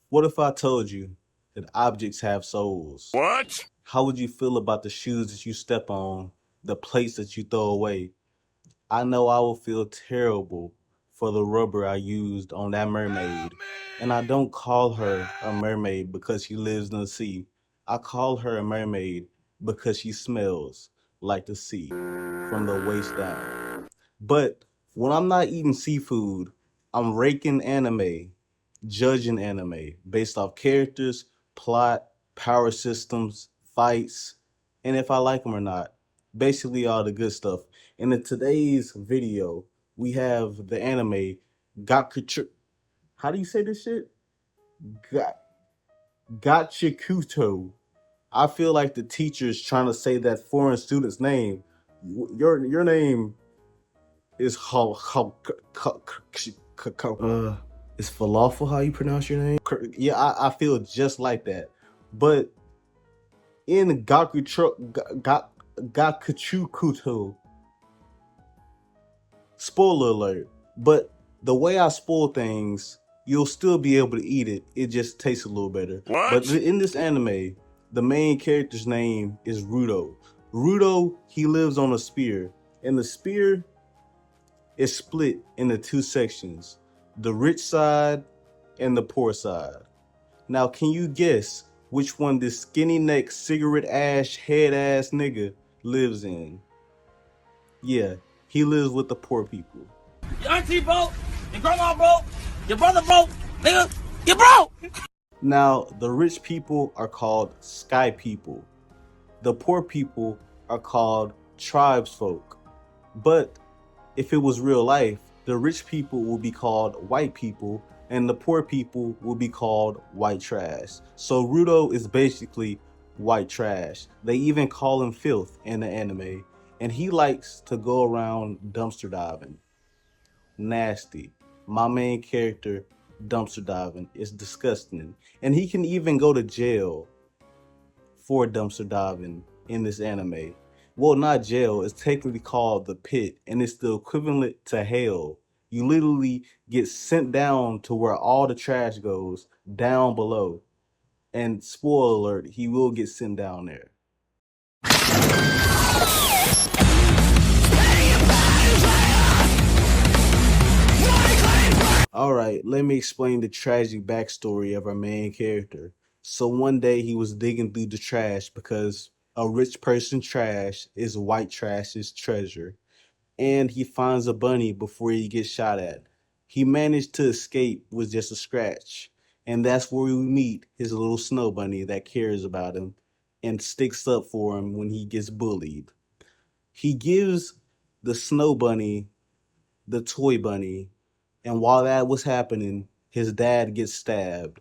What if I told you that objects have souls? What? How would you feel about the shoes that you step on, the plates that you throw away? I know I will feel terrible for the rubber I used on that mermaid. And I don't call her a mermaid because she lives in the sea. I call her a mermaid because she smells like the sea from the waist down. But when I'm not eating seafood, I'm raking anime, judging anime based off characters, plot, power systems, fights, and if I like them or not. Basically, all the good stuff. And in today's video, we have the anime Gakuchu. How do you say this shit? Ga- Gachikuto. I feel like the teacher's trying to say that foreign student's name. Your name is is falafel how you pronounce your name? Yeah, I feel just like that. But in Gakuchukuto, spoiler alert, but the way I spoil things, you'll still be able to eat it. It just tastes a little better. What? But in this anime, the main character's name is Rudo. Rudo, he lives on a spear, and the spear is split into two sections, the rich side and the poor side. Now, can you guess which one this skinny neck, cigarette ash, head ass nigga lives in? Yeah, he lives with the poor people. Your auntie broke, your grandma broke, your brother broke, nigga, you broke! Now, the rich people are called sky people. The poor people are called tribes folk. But if it was real life, the rich people will be called white people and the poor people will be called white trash. So Rudo is basically white trash. They even call him filth in the anime. And he likes to go around dumpster diving. Nasty. My main character dumpster diving is disgusting. And he can even go to jail for dumpster diving in this anime. Well, not jail, it's technically called the pit, and it's the equivalent to hell. You literally get sent down to where all the trash goes, down below. And spoiler alert, he will get sent down there. Alright, let me explain the tragic backstory of our main character. So one day he was digging through the trash because a rich person's trash is white trash's treasure. And he finds a bunny before he gets shot at. He managed to escape with just a scratch. And that's where we meet his little snow bunny that cares about him and sticks up for him when he gets bullied. He gives the snow bunny the toy bunny, and while that was happening, his dad gets stabbed.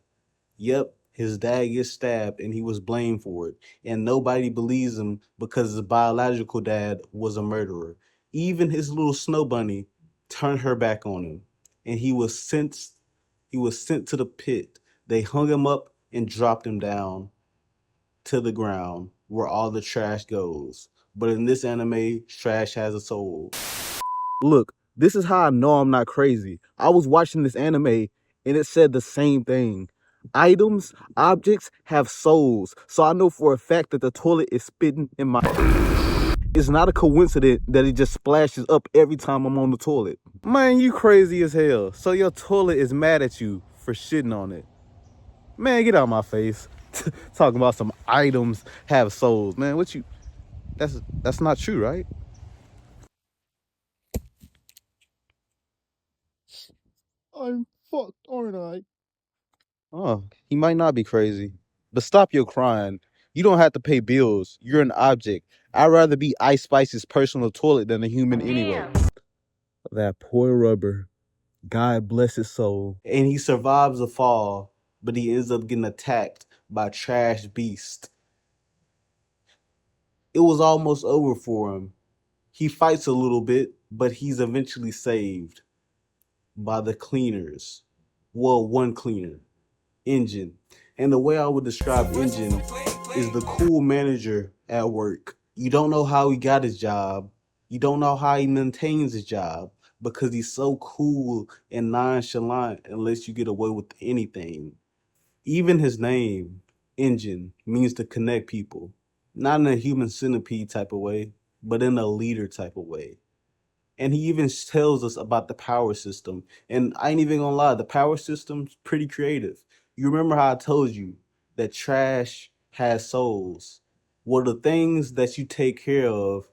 Yep, his dad gets stabbed and he was blamed for it. And nobody believes him because his biological dad was a murderer. Even his little snow bunny turned her back on him. And he was sent to the pit. They hung him up and dropped him down to the ground where all the trash goes. But in this anime, trash has a soul. Look, this is how I know I'm not crazy. I was watching this anime and it said the same thing. Items, objects have souls. So I know for a fact that the toilet is spitting in my... It's not a coincidence that it just splashes up every time I'm on the toilet. Man, you crazy as hell. So your toilet is mad at you for shitting on it. Man, get out of my face. Talking about some items have souls. Man, what you... That's not true, right? I'm fucked, aren't I? Oh, he might not be crazy. But stop your crying. You don't have to pay bills. You're an object. I'd rather be Ice Spice's personal toilet than a human anyway. That poor rubber. God bless his soul. And he survives the fall, but he ends up getting attacked by Trash Beast. It was almost over for him. He fights a little bit, but he's eventually saved by the cleaners. Well, one cleaner. Engine. And the way I would describe Engine is the cool manager at work. You don't know how he got his job. You don't know how he maintains his job because he's so cool and nonchalant and lets you get away with anything. Even his name, Engine, means to connect people, not in a human centipede type of way, but in a leader type of way. And he even tells us about the power system. And I ain't even gonna lie, the power system's pretty creative. You remember how I told you that trash has souls? Well, the things that you take care of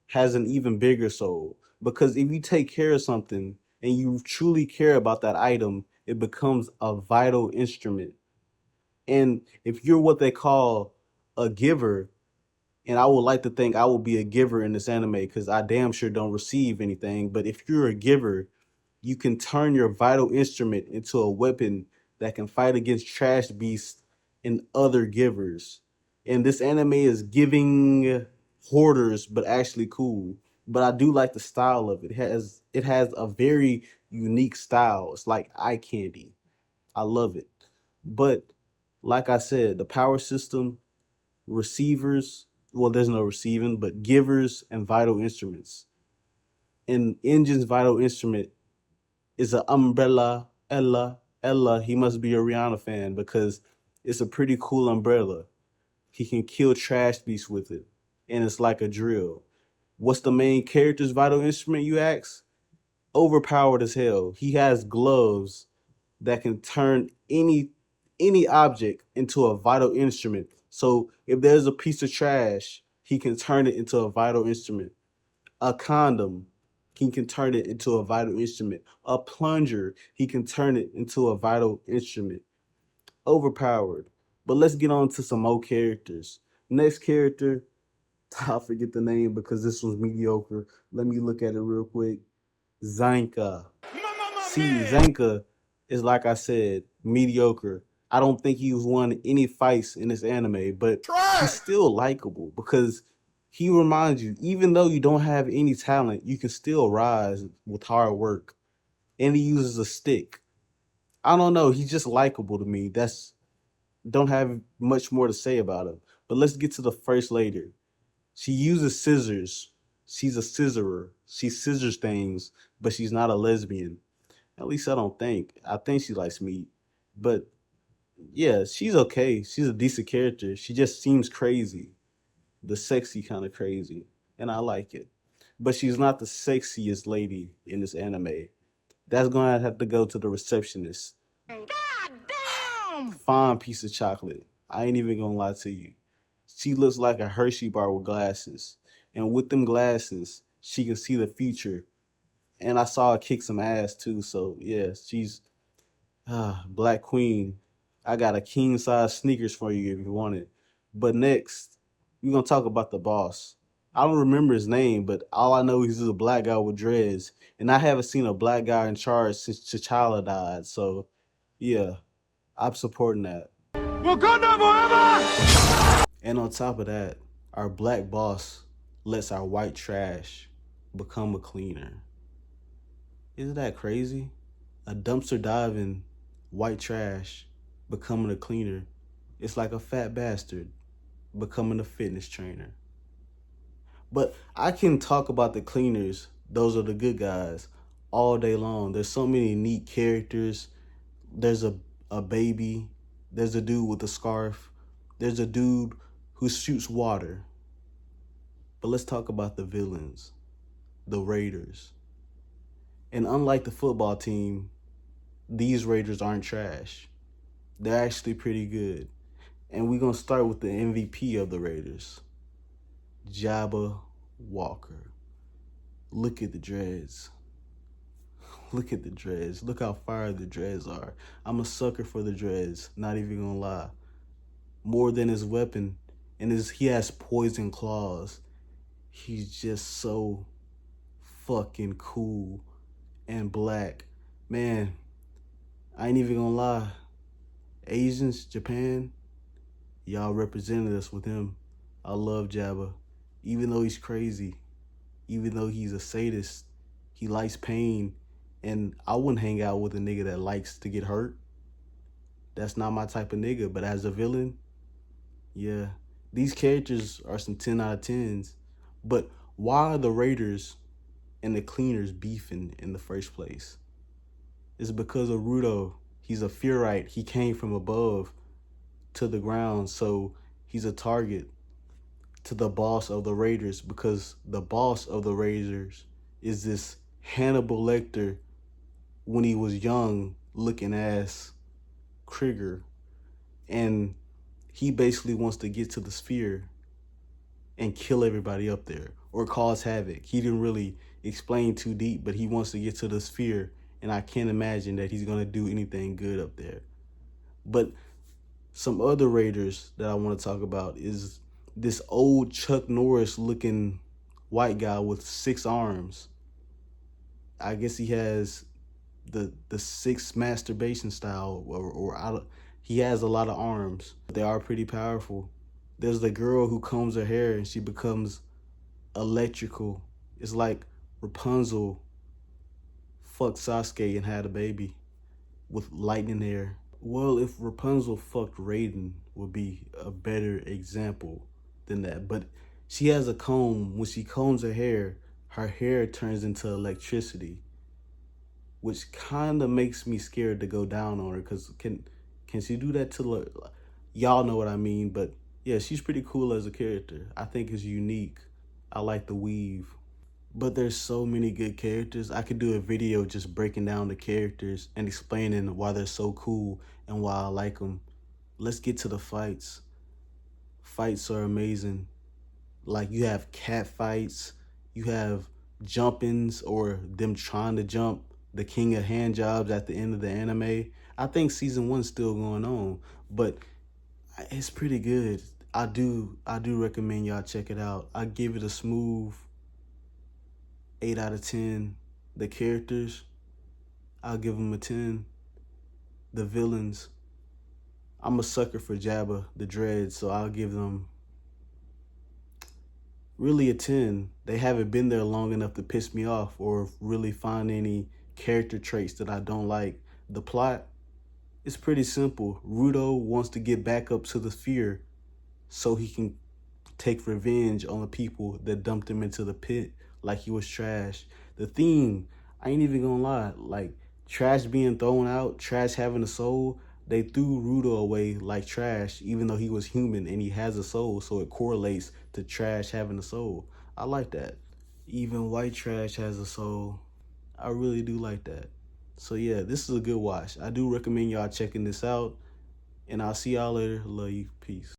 has an even bigger soul. Because if you take care of something and you truly care about that item, it becomes a vital instrument. And if you're what they call a giver, and I would like to think I will be a giver in this anime because I damn sure don't receive anything. But if you're a giver, you can turn your vital instrument into a weapon that can fight against trash beasts and other givers. And this anime is giving hoarders, but actually cool. But I do like the style of it. It has a very unique style. It's like eye candy. I love it. But like I said, the power system, receivers, well, there's no receiving, but givers and vital instruments. And Engine's vital instrument is an umbrella. Ella, he must be a Rihanna fan because it's a pretty cool umbrella. He can kill trash beasts with it, and it's like a drill. What's the main character's vital instrument, you ask? Overpowered as hell. He has gloves that can turn any object into a vital instrument. So if there's a piece of trash, he can turn it into a vital instrument. A condom, he can turn it into a vital instrument. A plunger, he can turn it into a vital instrument. Overpowered. But let's get on to some more characters. Next character, I'll forget the name because this was mediocre. Let me look at it real quick. Zanka. See, Zanka is like I said, mediocre. I don't think he's won any fights in this anime, but he's still likable because he reminds you, even though you don't have any talent, you can still rise with hard work. And he uses a stick. I don't know, he's just likable to me. That's don't have much more to say about him. But let's get to the first lady. She uses scissors. She's a scissorer. She scissors things, but she's not a lesbian. At least I don't think. I think she likes meat. But yeah, she's okay. She's a decent character. She just seems crazy. The sexy kind of crazy. And I like it. But she's not the sexiest lady in this anime. That's gonna have to go to the receptionist. God damn! Fine piece of chocolate. I ain't even gonna lie to you. She looks like a Hershey bar with glasses. And with them glasses, she can see the future. And I saw her kick some ass too. So yeah, she's Black Queen. I got a king size sneakers for you if you want it. But next, we're gonna talk about the boss. I don't remember his name, but all I know is he's a black guy with dreads. And I haven't seen a black guy in charge since T'Challa died. So yeah, I'm supporting that. Wakanda forever! And on top of that, our black boss lets our white trash become a cleaner. Isn't that crazy? A dumpster diving white trash becoming a cleaner. It's like a fat bastard becoming a fitness trainer. But I can talk about the cleaners, those are the good guys, all day long. There's so many neat characters. There's a baby. There's a dude with a scarf. There's a dude who shoots water. But let's talk about the villains, the Raiders. And unlike the football team, these Raiders aren't trash. They're actually pretty good. And we're going to start with the MVP of the Raiders, Jabba Walker. Look at the dreads. Look at the dreads. Look how fire the dreads are. I'm a sucker for the dreads, not even going to lie. More than his weapon, and he has poison claws. He's just so fucking cool and black. Man, I ain't even gonna lie. Asians, Japan, y'all represented us with him. I love Jabba. Even though he's crazy, even though he's a sadist, he likes pain. And I wouldn't hang out with a nigga that likes to get hurt. That's not my type of nigga. But as a villain, yeah, these characters are some 10 out of 10s. But why are the Raiders and the Cleaners beefing in the first place? It's because of Rudo. He's a Fearite. He came from above to the ground, so he's a target to the boss of the Raiders, because the boss of the Raiders is this Hannibal Lecter when he was young, looking ass Krieger, and he basically wants to get to the sphere and kill everybody up there or cause havoc. He didn't really explain too deep, but he wants to get to the sphere, and I can't imagine that he's gonna do anything good up there. But some other Raiders that I want to talk about is this old Chuck Norris looking white guy with 6 arms. I guess he has the 6 masturbation style, he has a lot of arms. They are pretty powerful. There's the girl who combs her hair and she becomes electrical. It's like Rapunzel fucked Sasuke and had a baby with lightning hair. Well, if Rapunzel fucked Raiden would be a better example than that. But she has a comb. When she combs her hair turns into electricity, which kind of makes me scared to go down on her, because can she do that to y'all know what I mean? But yeah, she's pretty cool as a character. I think it's unique. I like the weave. But there's so many good characters. I could do a video just breaking down the characters and explaining why they're so cool and why I like them. Let's get to the fights. Fights are amazing. Like, you have cat fights, you have jumpings or them trying to jump, the king of hand jobs at the end of the anime. I think season 1's still going on, but it's pretty good. I do recommend y'all check it out. I give it a smooth 8 out of 10. The characters, I'll give them a 10. The villains, I'm a sucker for Jabba the Dread, so I'll give them really a 10. They haven't been there long enough to piss me off or really find any character traits that I don't like. The plot is pretty simple. Rudo wants to get back up to the sphere so he can take revenge on the people that dumped him into the pit like he was trash. The theme, I ain't even gonna lie, like trash being thrown out, trash having a soul, they threw Rudo away like trash, even though he was human and he has a soul, so it correlates to trash having a soul. I like that. Even white trash has a soul. I really do like that. So yeah, this is a good watch. I do recommend y'all checking this out, and I'll see y'all later. Love you. Peace.